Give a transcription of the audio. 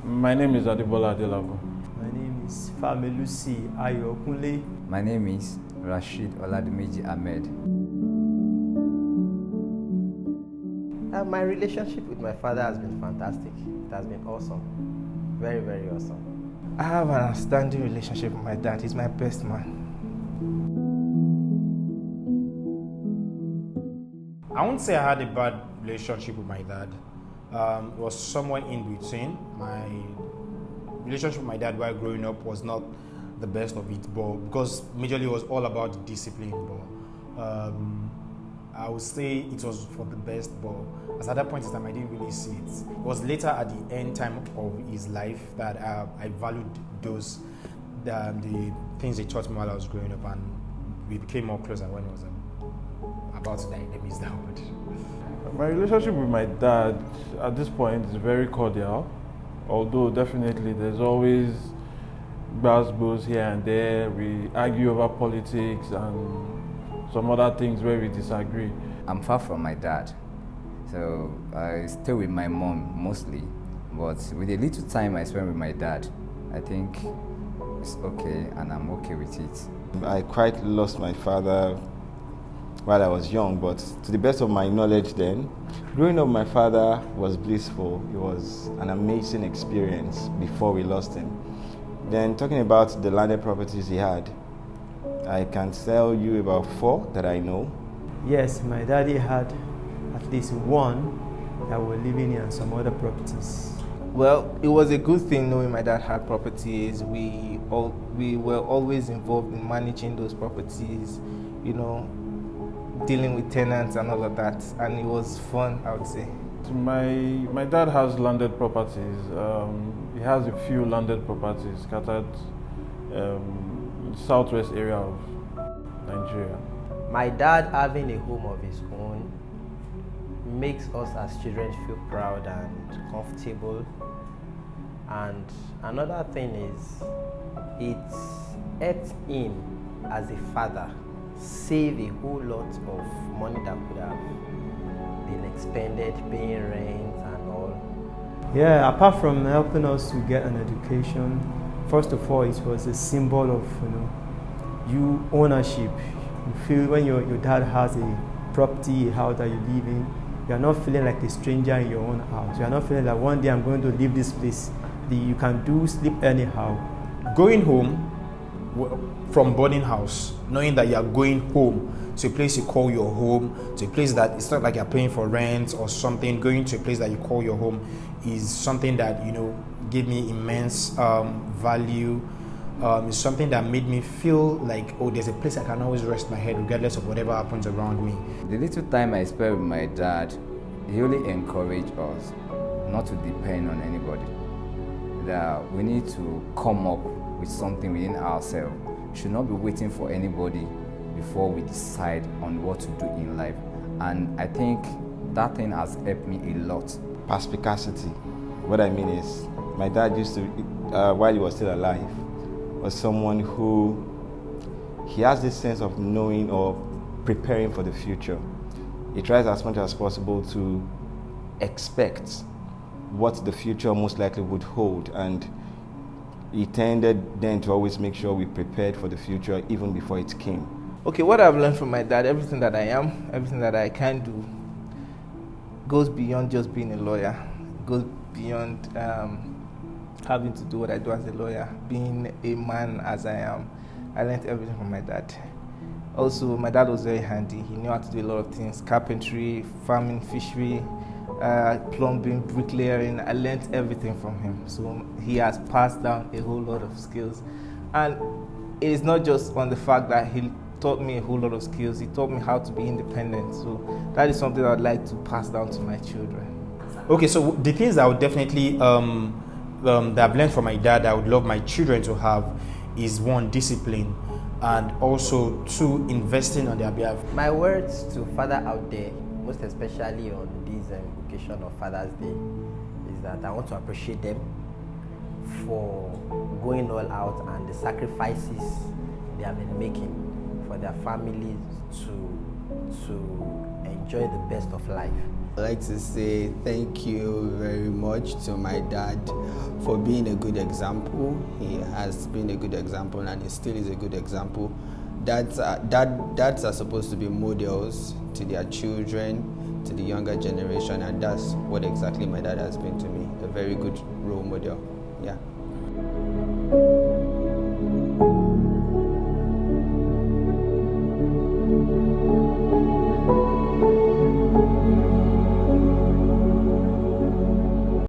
My name is Adibola Adelabu. My name is Famelusi Ayokunle. My name is Rashid Oladimeji Ahmed. My relationship with my father has been fantastic. It has been awesome. Very, very awesome. I have an outstanding relationship with my dad. He's my best man. I won't say I had a bad relationship with my dad. It was somewhere in between. My relationship with my dad while growing up was not the best of it, but because majorly it was all about discipline. But I would say it was for the best, but as at that point in time, I didn't really see it. It was later at the end time of his life that I valued those the things he taught me while I was growing up, and we became more closer when he was about to die. Let me use that word. My relationship with my dad at this point is very cordial, although definitely there's always buzz here and there. We argue over politics and some other things where we disagree. I'm far from my dad, so I stay with my mom mostly, but with the little time I spend with my dad, I think it's okay and I'm okay with it. I quite lost my father while I was young, but to the best of my knowledge then, growing up my father was blissful. It was an amazing experience before we lost him. Then talking about the landed properties he had, I can tell you about 4 that I know. Yes, my daddy had at least one that we're living in and some other properties. Well, it was a good thing knowing my dad had properties. We were always involved in managing those properties, you know, dealing with tenants and all of that, and it was fun, I would say. My dad has landed properties. He has a few landed properties scattered southwest area of Nigeria. My dad having a home of his own makes us as children feel proud and comfortable. And another thing is, it helped him as a father save a whole lot of money that could have been expended paying rent and all. Yeah, apart from helping us to get an education, first of all, it was a symbol of you ownership. You feel when your dad has a property, a house that you live in, you are not feeling like a stranger in your own house. You are not feeling like one day I'm going to leave this place. You can sleep anyhow. Going home from boarding house, knowing that you are going home to a place you call your home, to a place that it's not like you're paying for rent or something, going to a place that you call your home is something that, gave me immense value. It's something that made me feel like, oh, there's a place I can always rest my head regardless of whatever happens around me. The little time I spent with my dad, he really encouraged us not to depend on anybody. That we need to come up with something within ourselves. We should not be waiting for anybody before we decide on what to do in life. And I think that thing has helped me a lot. Perspicacity. What I mean is, my dad used to, while he was still alive, was someone who, he has this sense of knowing or preparing for the future. He tries as much as possible to expect what the future most likely would hold, and he tended then to always make sure we prepared for the future even before it came. Okay, what I've learned from my dad, everything that I am, everything that I can do, goes beyond just being a lawyer. It goes beyond having to do what I do as a lawyer, being a man as I am. I learned everything from my dad. Also, my dad was very handy. He knew how to do a lot of things: carpentry, farming, fishery, plumbing, bricklaying. I learned everything from him. So he has passed down a whole lot of skills. And it is not just on the fact that he taught me a whole lot of skills. He taught me how to be independent. So that is something I'd like to pass down to my children. Okay, so the things I would definitely that I've learned from my dad, I would love my children to have, is 1, discipline, and also 2, investing on their behalf. My words to father out there, most especially on this occasion of Father's Day, is that I want to appreciate them for going all out and the sacrifices they have been making for their families to enjoy the best of life. I'd like to say thank you very much to my dad for being a good example. He has been a good example and he still is a good example. Dads are supposed to be models to their children, to the younger generation, and that's what exactly my dad has been to me, a very good role model. Yeah.